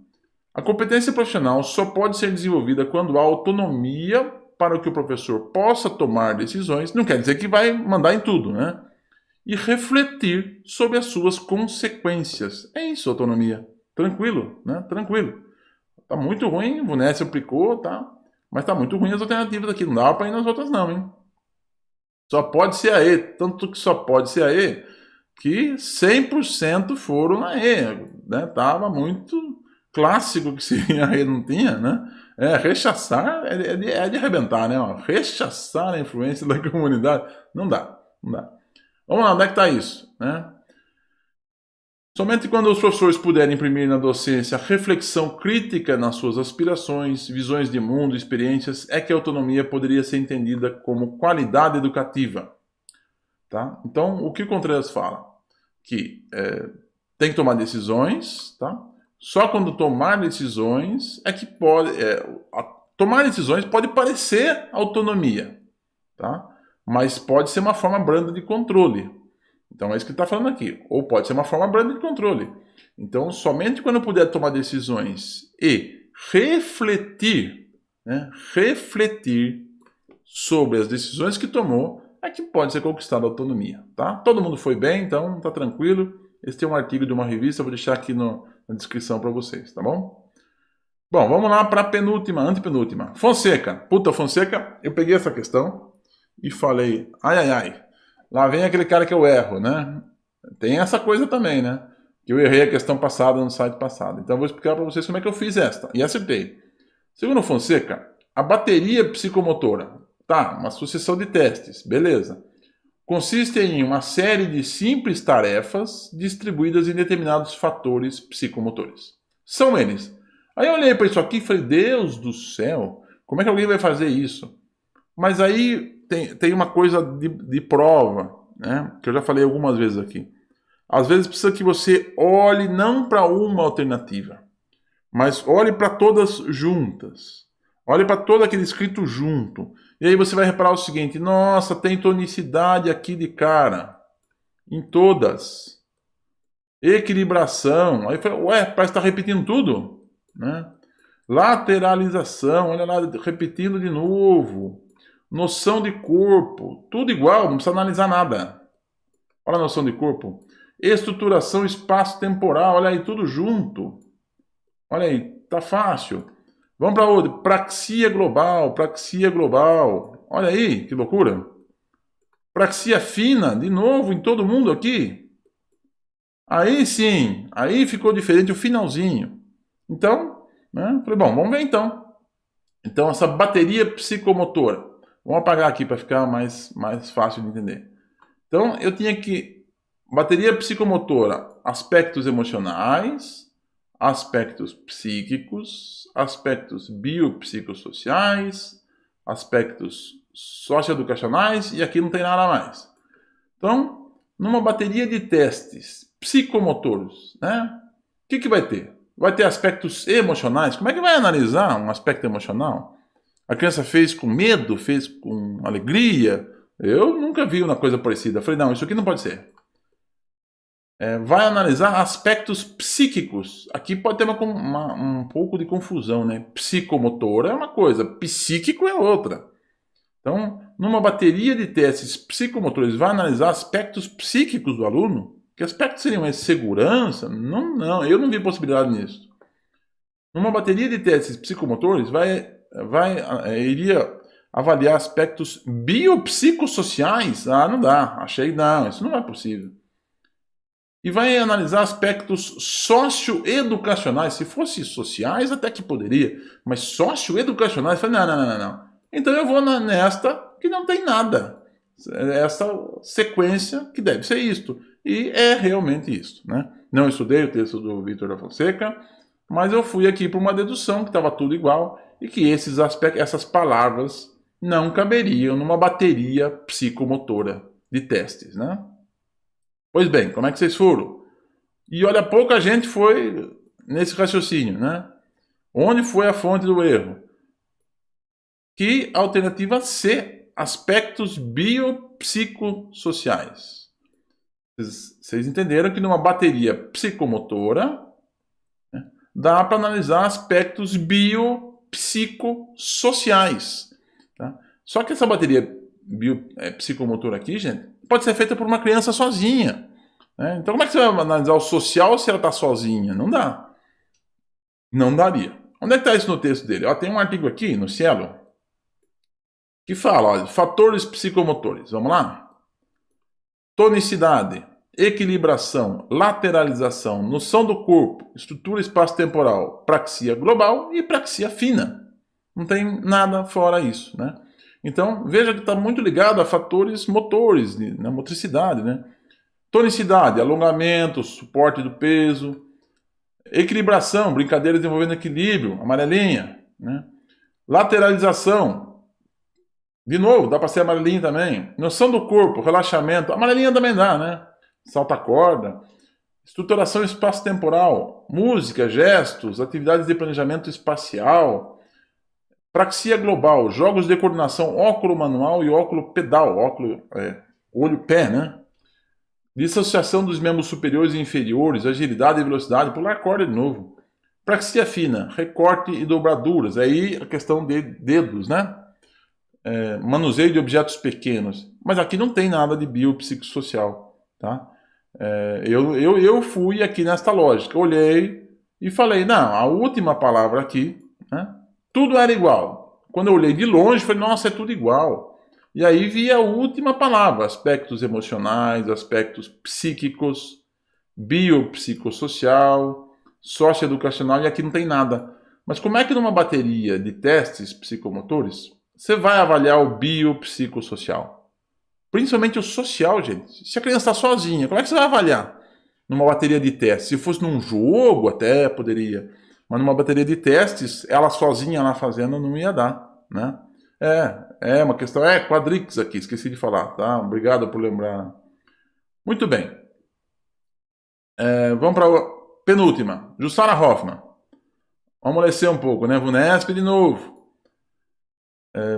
A competência profissional só pode ser desenvolvida quando há autonomia para que o professor possa tomar decisões. Não quer dizer que vai mandar em tudo, né? E refletir sobre as suas consequências. É isso, autonomia. Tranquilo, né? Tranquilo. Tá muito ruim, o VUNESP aplicou, tá? Mas tá muito ruim as alternativas aqui. Não dá para ir nas outras não, hein? Só pode ser a E. Tanto que só pode ser a E que 100% foram na E. Né? Tava muito clássico que se a E não tinha, né? Rechaçar é de arrebentar, né? Rechaçar a influência da comunidade. Não dá, não dá. Vamos lá, onde é que está isso? Né? Somente quando os professores puderem imprimir na docência reflexão crítica nas suas aspirações, visões de mundo, experiências, é que a autonomia poderia ser entendida como qualidade educativa. Tá? Então, o que o Contreras fala? Que tem que tomar decisões, tá? Só quando tomar decisões é que pode... tomar decisões pode parecer autonomia, tá? Mas pode ser uma forma branda de controle. Então é isso que ele está falando aqui. Ou pode ser uma forma branda de controle. Então, somente quando puder tomar decisões e refletir, né, refletir sobre as decisões que tomou, é que pode ser conquistada a autonomia. Tá? Todo mundo foi bem, então está tranquilo. Esse é um artigo de uma revista, eu vou deixar aqui na descrição para vocês, tá bom? Bom, vamos lá para a penúltima, antepenúltima. Fonseca. Puta, Fonseca, eu peguei essa questão e falei, ai, lá vem aquele cara que eu erro, né? Tem essa coisa também, né? Que eu errei a questão passada no site passado. Então eu vou explicar para vocês como é que eu fiz esta. E acertei. Segundo Fonseca, a bateria psicomotora, tá, uma sucessão de testes, beleza. Consiste em uma série de simples tarefas distribuídas em determinados fatores psicomotores. São eles. Aí eu olhei para isso aqui e falei, Deus do céu, como é que alguém vai fazer isso? Mas aí tem uma coisa de prova, né? Que eu já falei algumas vezes aqui. Às vezes precisa que você olhe não para uma alternativa, mas olhe para todas juntas. Olhe para todo aquele escrito junto. E aí você vai reparar o seguinte, nossa, tem tonicidade aqui de cara. Em todas. Equilibração. Aí parece estar repetindo tudo, né? Lateralização, olha lá, repetindo de novo. Noção de corpo, tudo igual, não precisa analisar nada. Olha a noção de corpo. Estruturação espaço-temporal, olha aí, tudo junto. Olha aí, tá fácil. Vamos para outra. Praxia global, praxia global. Olha aí, que loucura. Praxia fina, de novo, em todo mundo aqui. Aí sim, aí ficou diferente o finalzinho. Então, né, falei, bom, vamos ver então. Então, essa bateria psicomotora. Vamos apagar aqui para ficar mais fácil de entender. Então, eu tinha que... Bateria psicomotora, aspectos emocionais, aspectos psíquicos, aspectos biopsicossociais, aspectos socioeducacionais, e aqui não tem nada mais. Então, numa bateria de testes psicomotores, né? O que vai ter? Vai ter aspectos emocionais. Como é que vai analisar um aspecto emocional? A criança fez com medo, fez com alegria. Eu nunca vi uma coisa parecida. Eu falei, não, isso aqui não pode ser. Vai analisar aspectos psíquicos. Aqui pode ter um pouco de confusão, né? Psicomotora é uma coisa, psíquico é outra. Então, numa bateria de testes psicomotores, vai analisar aspectos psíquicos do aluno? Que aspectos seriam esses? Segurança? Não, eu não vi possibilidade nisso. Numa bateria de testes psicomotores, iria avaliar aspectos biopsicossociais? Ah, não dá. Achei não, isso não é possível. E vai analisar aspectos socioeducacionais. Se fosse sociais, até que poderia. Mas socioeducacionais, falei, não. Então eu vou nesta que não tem nada. Essa sequência que deve ser isto. E é realmente isso, né? Não estudei o texto do Vitor da Fonseca, mas eu fui aqui para uma dedução que estava tudo igual e que esses aspectos, essas palavras não caberiam numa bateria psicomotora de testes, né? Pois bem, como é que vocês foram? E olha, pouca gente foi nesse raciocínio, né? Onde foi a fonte do erro? Que alternativa C, aspectos biopsicossociais. Vocês entenderam que numa bateria psicomotora, né, dá para analisar aspectos biopsicossociais. Tá? Só que essa bateria psicomotora aqui, gente, pode ser feita por uma criança sozinha. Né? Então como é que você vai analisar o social se ela está sozinha? Não dá. Não daria. Onde é que está isso no texto dele? Ó, tem um artigo aqui no Cielo que fala, olha, fatores psicomotores. Vamos lá? Tonicidade, equilibração, lateralização, noção do corpo, estrutura espaço-temporal, praxia global e praxia fina. Não tem nada fora isso, né? Então, veja que está muito ligado a fatores motores, na motricidade, né? Tonicidade, alongamento, suporte do peso. Equilibração, brincadeiras envolvendo equilíbrio, amarelinha, né? Lateralização, de novo, dá para ser amarelinha também. Noção do corpo, relaxamento, amarelinha também dá, né? Salta corda. Estruturação espaço-temporal, música, gestos, atividades de planejamento espacial. Praxia global, jogos de coordenação óculo manual e óculo pedal, olho-pé, né? Dissociação dos membros superiores e inferiores, agilidade e velocidade, pular corda de novo. Praxia fina, recorte e dobraduras, aí a questão de dedos, né? Manuseio de objetos pequenos. Mas aqui não tem nada de biopsicossocial, tá? Eu fui aqui nesta lógica, olhei e falei, não, a última palavra aqui, né? Tudo era igual. Quando eu olhei de longe, falei, nossa, é tudo igual. E aí vi a última palavra, aspectos emocionais, aspectos psíquicos, biopsicossocial, socioeducacional, e aqui não tem nada. Mas como é que numa bateria de testes psicomotores, você vai avaliar o biopsicossocial? Principalmente o social, gente. Se a criança está sozinha, como é que você vai avaliar? Numa bateria de testes. Se fosse num jogo, até poderia. Mas numa bateria de testes, ela sozinha lá fazendo não ia dar, né? Uma questão. Quadrix aqui, esqueci de falar, tá? Obrigado por lembrar. Muito bem. Vamos para a penúltima. Jussara Hoffmann. Vamos amolecer um pouco, né? VUNESP de novo.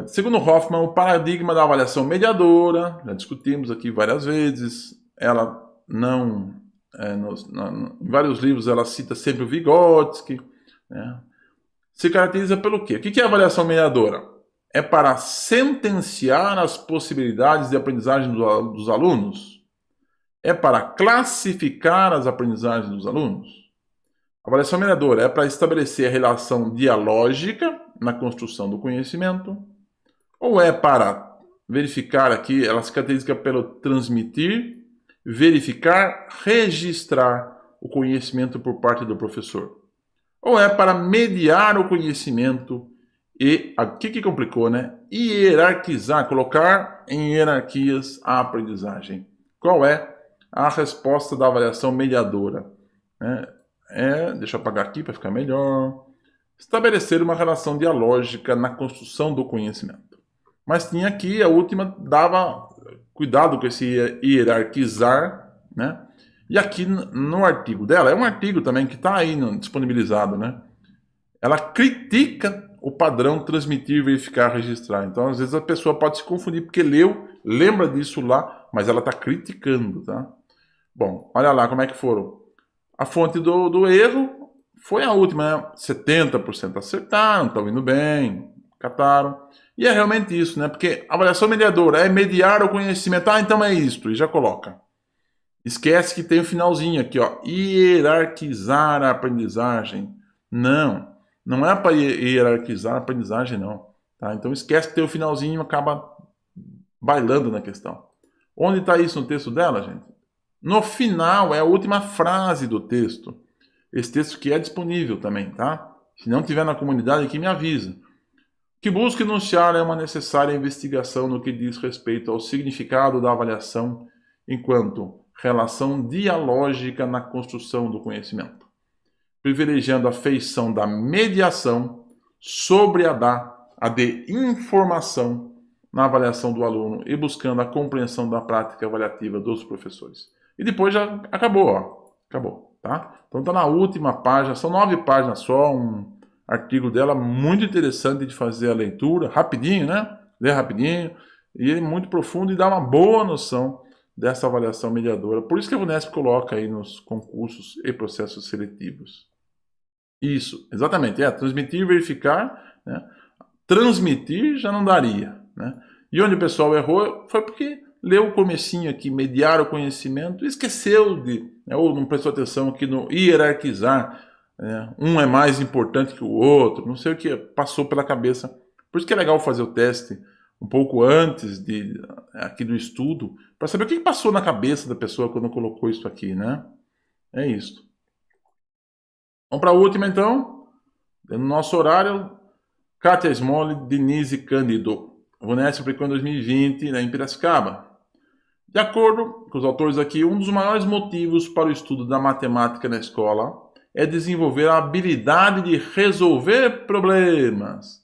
Segundo Hoffmann, o paradigma da avaliação mediadora, já discutimos aqui várias vezes, ela não, em vários livros ela cita sempre o Vygotsky, né? Se caracteriza pelo quê? O que é a avaliação mediadora? é para sentenciar as possibilidades de aprendizagem dos alunos? É para classificar as aprendizagens dos alunos? A avaliação mediadora é para estabelecer a relação dialógica na construção do conhecimento? Ou é para verificar aqui, ela se caracteriza pelo transmitir, verificar, registrar o conhecimento por parte do professor? Ou é para mediar o conhecimento e, aqui que complicou, né? Hierarquizar, colocar em hierarquias a aprendizagem? Qual é a resposta da avaliação mediadora? Deixa eu apagar aqui para ficar melhor. Estabelecer uma relação dialógica na construção do conhecimento. Mas tinha aqui, a última dava cuidado com esse hierarquizar, né? E aqui no artigo dela, é um artigo também que está aí disponibilizado, né? Ela critica o padrão transmitir, verificar, registrar. Então, às vezes a pessoa pode se confundir porque leu, lembra disso lá, mas ela está criticando, tá? Bom, olha lá como é que foram. A fonte do erro foi a última, né? 70% acertaram, estão indo bem, cataram. E é realmente isso, né? Porque a avaliação mediadora é mediar o conhecimento. Ah, então é isto, e já coloca. Esquece que tem o finalzinho aqui, ó. Hierarquizar a aprendizagem. Não é para hierarquizar a aprendizagem, não. Tá? Então esquece que tem o finalzinho e acaba bailando na questão. Onde está isso no texto dela, gente? No final, é a última frase do texto. Esse texto que é disponível também, tá? Se não tiver na comunidade aqui, me avisa. Que busca enunciar é uma necessária investigação no que diz respeito ao significado da avaliação enquanto relação dialógica na construção do conhecimento, privilegiando a feição da mediação sobre a de informação na avaliação do aluno e buscando a compreensão da prática avaliativa dos professores. E depois já acabou, ó. Acabou, tá? Então tá na última página, são 9 páginas só, um artigo dela muito interessante de fazer a leitura, rapidinho, né? Ler rapidinho, e é muito profundo e dá uma boa noção dessa avaliação mediadora. Por isso que a Unesp coloca aí nos concursos e processos seletivos. Isso, exatamente, transmitir e verificar, né? Transmitir já não daria, né? E onde o pessoal errou foi porque leu o comecinho aqui, mediar o conhecimento, esqueceu ou não prestou atenção aqui no hierarquizar, um é mais importante que o outro, não sei o que passou pela cabeça. Por isso que é legal fazer o teste um pouco antes aqui do estudo, para saber o que passou na cabeça da pessoa quando colocou isso aqui, né? É isso. Vamos para a última, então. No nosso horário, Kátia Smolli, Denise Cândido. Unesp aplicou em 2020, em Piracicaba. De acordo com os autores aqui, um dos maiores motivos para o estudo da matemática na escola é desenvolver a habilidade de resolver problemas.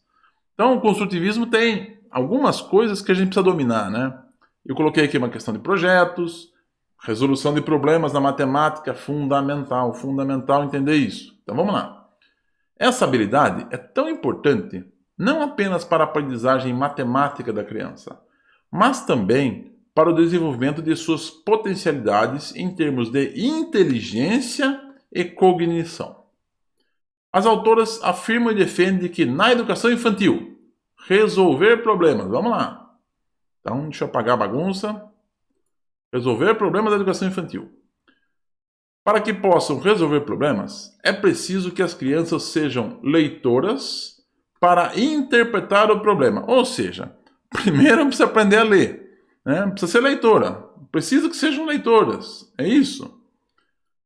Então, o construtivismo tem algumas coisas que a gente precisa dominar, né? Eu coloquei aqui uma questão de projetos, resolução de problemas na matemática, fundamental entender isso. Então, vamos lá. Essa habilidade é tão importante não apenas para a aprendizagem matemática da criança, mas também para o desenvolvimento de suas potencialidades em termos de inteligência e cognição. As autoras afirmam e defendem que na educação infantil, resolver problemas, vamos lá. Então, deixa eu apagar a bagunça. Resolver problemas da educação infantil. Para que possam resolver problemas, é preciso que as crianças sejam leitoras para interpretar o problema. Ou seja, primeiro precisa aprender a ler, né? Precisa ser leitora. Preciso que sejam leitoras. É isso.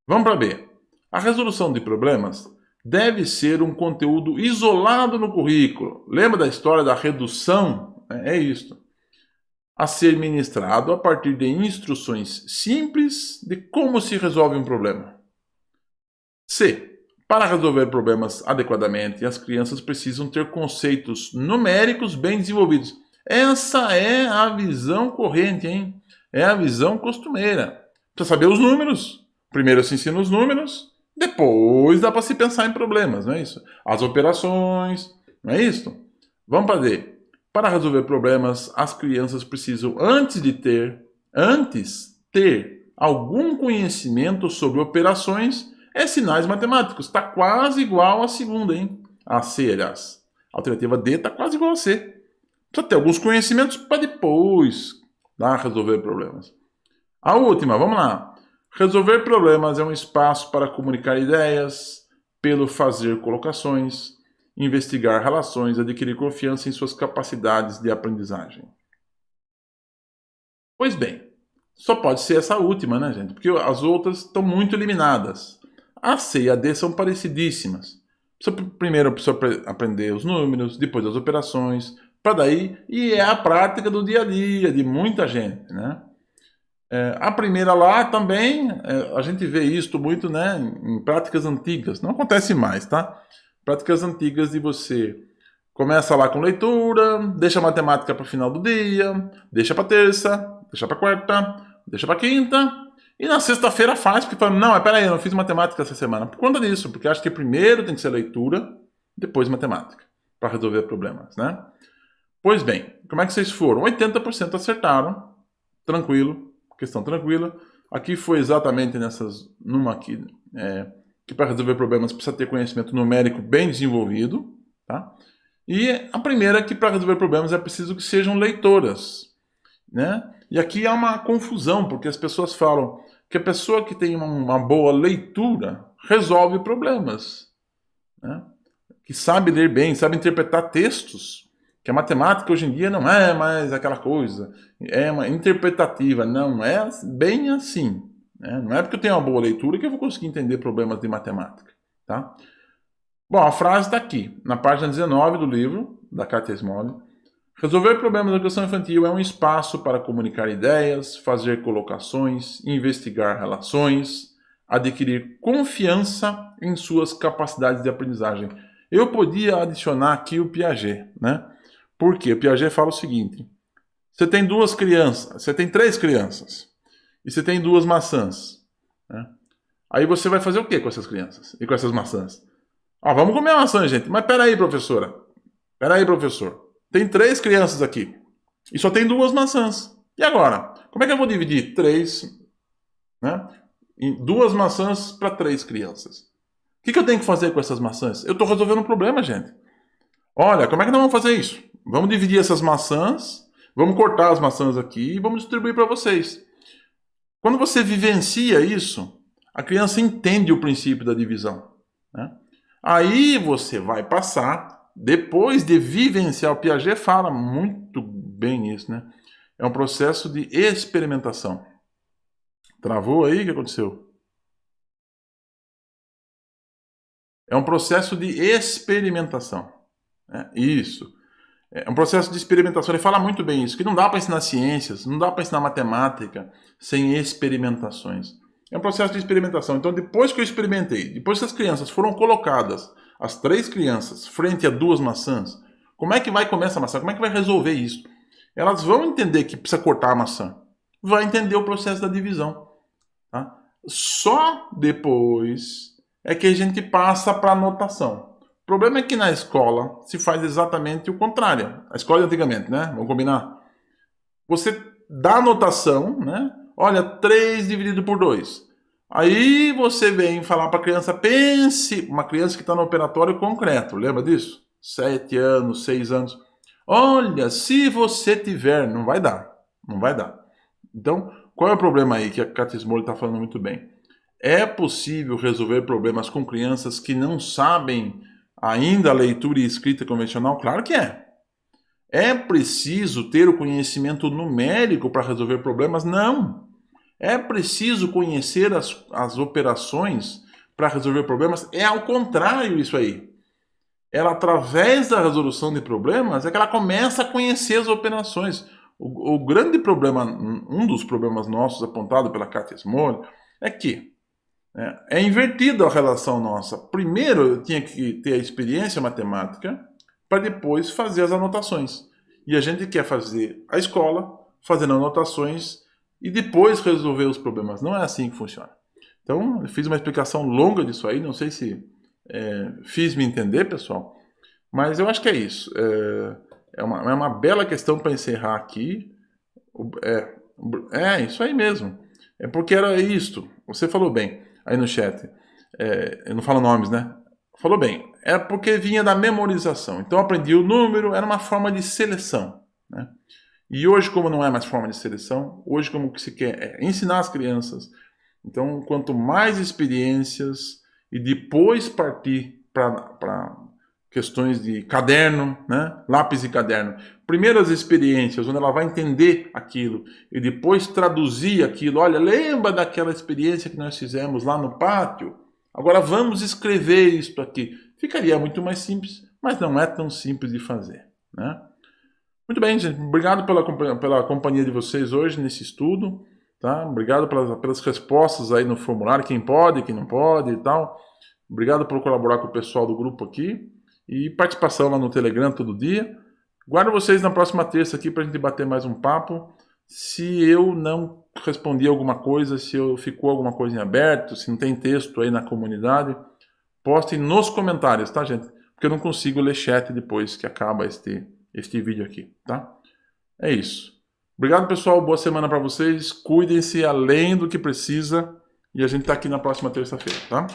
Vamos para B. A resolução de problemas deve ser um conteúdo isolado no currículo. Lembra da história da redução? É isso. A ser ministrado a partir de instruções simples de como se resolve um problema. C. Para resolver problemas adequadamente, as crianças precisam ter conceitos numéricos bem desenvolvidos. Essa é a visão corrente, hein? É a visão costumeira. Precisa saber os números. Primeiro se ensina os números, depois dá para se pensar em problemas, não é isso? As operações, não é isso? Vamos para D. Para resolver problemas, as crianças precisam antes ter algum conhecimento sobre operações e sinais matemáticos. Está quase igual à segunda, hein? A C, aliás. A alternativa D está quase igual a C. Precisa ter alguns conhecimentos para depois resolver problemas. A última, vamos lá. Resolver problemas é um espaço para comunicar ideias, pelo fazer colocações, investigar relações, adquirir confiança em suas capacidades de aprendizagem. Pois bem, só pode ser essa última, né, gente? Porque as outras estão muito eliminadas. A C e a D são parecidíssimas. Primeiro a pessoa aprender os números, depois as operações, para daí, e é a prática do dia a dia de muita gente, né? A primeira lá também, a gente vê isso muito, né, em práticas antigas, não acontece mais, tá? Práticas antigas de você começa lá com leitura, deixa a matemática para o final do dia, deixa para terça, deixa para quarta, deixa para quinta, e na sexta-feira faz, porque fala, não, peraí, eu não fiz matemática essa semana. Por conta disso, porque acho que primeiro tem que ser leitura, depois matemática, para resolver problemas, né? Pois bem, como é que vocês foram? 80% acertaram, tranquilo, questão tranquila. Aqui foi exatamente numa aqui, que para resolver problemas precisa ter conhecimento numérico bem desenvolvido, tá? E a primeira é que para resolver problemas é preciso que sejam leitoras, né? E aqui há uma confusão, porque as pessoas falam que a pessoa que tem uma boa leitura resolve problemas, né? Que sabe ler bem, sabe interpretar textos, que a matemática hoje em dia não é mais aquela coisa, é uma interpretativa, não é bem assim, né? Não é porque eu tenho uma boa leitura que eu vou conseguir entender problemas de matemática, tá? Bom, a frase está aqui, na página 19 do livro, da Katia Smoley. Resolver problemas da educação infantil é um espaço para comunicar ideias, fazer colocações, investigar relações, adquirir confiança em suas capacidades de aprendizagem. Eu podia adicionar aqui o Piaget, né? Porque o Piaget fala o seguinte: você tem três crianças, e você tem duas maçãs, né? Aí você vai fazer o que com essas crianças e com essas maçãs? Vamos comer a maçã, gente. Mas peraí, professora. Peraí, professor. Tem três crianças aqui. E só tem duas maçãs. E agora? Como é que eu vou dividir né, em duas maçãs para três crianças? O que eu tenho que fazer com essas maçãs? Eu estou resolvendo um problema, gente. Olha, como é que nós vamos fazer isso? Vamos dividir essas maçãs, vamos cortar as maçãs aqui e vamos distribuir para vocês. Quando você vivencia isso, a criança entende o princípio da divisão, né? Aí você vai passar, depois de vivenciar, o Piaget fala muito bem isso, né? É um processo de experimentação. Travou aí? O que aconteceu? É um processo de experimentação, né? Isso. É um processo de experimentação. Ele fala muito bem isso, que não dá para ensinar ciências, não dá para ensinar matemática sem experimentações. É um processo de experimentação. Então, depois que eu experimentei, depois que as crianças foram colocadas, as três crianças, frente a duas maçãs, como é que vai comer essa maçã? Como é que vai resolver isso? Elas vão entender que precisa cortar a maçã. Vai entender o processo da divisão, tá? Só depois é que a gente passa para a anotação. O problema é que na escola se faz exatamente o contrário. A escola de antigamente, né? Vamos combinar? Você dá anotação, né? Olha, 3 dividido por 2. Aí você vem falar para a criança, pense, uma criança que está no operatório concreto, lembra disso? 7 anos, 6 anos. Olha, se você tiver, não vai dar, não vai dar. Então, qual é o problema aí que a Katia Smoley está falando muito bem? É possível resolver problemas com crianças que não sabem ainda a leitura e escrita convencional? Claro que é. É preciso ter o conhecimento numérico para resolver problemas? Não. É preciso conhecer as operações para resolver problemas? É ao contrário isso aí. Ela, através da resolução de problemas, é que ela começa a conhecer as operações. O grande problema, um dos problemas nossos apontado pela Katia Smoley, é que é invertida a relação nossa. Primeiro eu tinha que ter a experiência matemática para depois fazer as anotações. E a gente quer fazer a escola, fazendo anotações e depois resolver os problemas. Não é assim que funciona. Então, eu fiz uma explicação longa disso aí, não sei se fiz me entender, pessoal, mas eu acho que é isso. É uma bela questão para encerrar aqui. Isso aí mesmo. É porque era isto. Você falou bem aí no chat. Eu não falo nomes, né? Falou bem. É porque vinha da memorização. Então, eu aprendi o número, era uma forma de seleção. né? E hoje, como não é mais forma de seleção, hoje como o que se quer é ensinar as crianças. Então, quanto mais experiências e depois partir para questões de caderno, né? Lápis e caderno. Primeiras experiências, onde ela vai entender aquilo e depois traduzir aquilo. Olha, lembra daquela experiência que nós fizemos lá no pátio? Agora vamos escrever isto aqui. Ficaria muito mais simples, mas não é tão simples de fazer, né? Muito bem, gente. Obrigado pela companhia de vocês hoje nesse estudo. Tá? Obrigado pelas respostas aí no formulário, quem pode, quem não pode e tal. Obrigado por colaborar com o pessoal do grupo aqui. E participação lá no Telegram todo dia. Guardo vocês na próxima terça aqui para a gente bater mais um papo. Se eu não respondi alguma coisa, se ficou alguma coisa em aberto, se não tem texto aí na comunidade, postem nos comentários, tá, gente? Porque eu não consigo ler chat depois que acaba este vídeo aqui, tá? É isso. Obrigado, pessoal. Boa semana para vocês. Cuidem-se além do que precisa. E a gente tá aqui na próxima terça-feira, tá?